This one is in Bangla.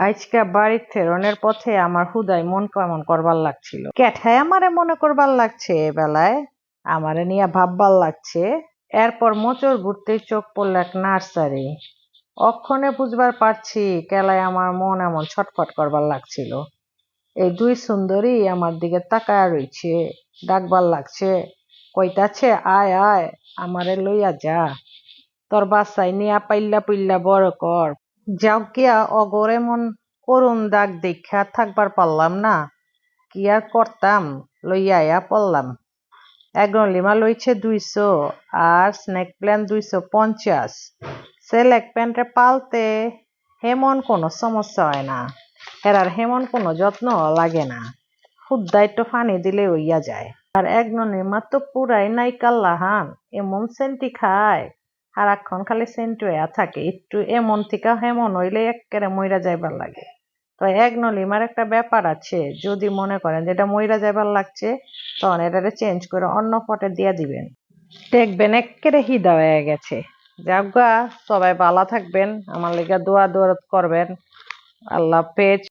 আজকে বাড়ি ফেরনের পথে আমার হুদাই মন কেমন করবার লাগছিল। ক্যাঠায় আমারে মনে করবার লাগছে এ বেলায়, আমারে নিয়ে ভাববার লাগছে। এরপর মোচড় ঘুরতেই চোখ পড়ল এক নার্সারি। অক্ষণে বুঝবার পারছি কেলায় আমার মন এমন ছটফট করবার লাগছিল। এই দুই সুন্দরী আমার দিকে তাকায় রইছে, ডাকবার লাগছে, কইতাছে আয় আয় আমারে লইয়া যা, তোর বাসায় নিয়া পাইল্লা পুইল্লা বড় কর। যাও গিয়া অগর এমন করুণ দাগ দেখা থাকবার পারলাম না, কি আর করতাম, লইয়া আয়া পড়লাম। এগ্রলিমা লইছে 200 আর স্নেক প্ল্যান্ট 250। সেলেক প্যান্টে পালতে হেমন কোনো সমস্যা হয় না, হেরার হেমন কোনো যত্ন লাগে না, হুদ্দাইট্য ফানি দিলে হইয়া যায়। আর এগ্রলিমা তো পুরাই নাইকাল লাহান, এমন সেন্টি খায়, সারাক্ষণ খালি সেন্ট হইয়া থাকে, একটু এমন থেকে হেমন হইলে এক্কেরে মইরা যাইবার লাগে। তো এগ্রলিমার একটা ব্যাপার আছে, যদি মনে করেন যেটা মইরা যাইবার লাগছে তখন এটারে চেঞ্জ করে অন্য পটে দিয়ে দিবেন, দেখবেন এক্কেরে হিদা হয়ে গেছে। যাক গা, সবাই ভালো থাকবেন, আমার লেগে দোয়া দৌড় করবেন। আল্লাহ হাফেজ।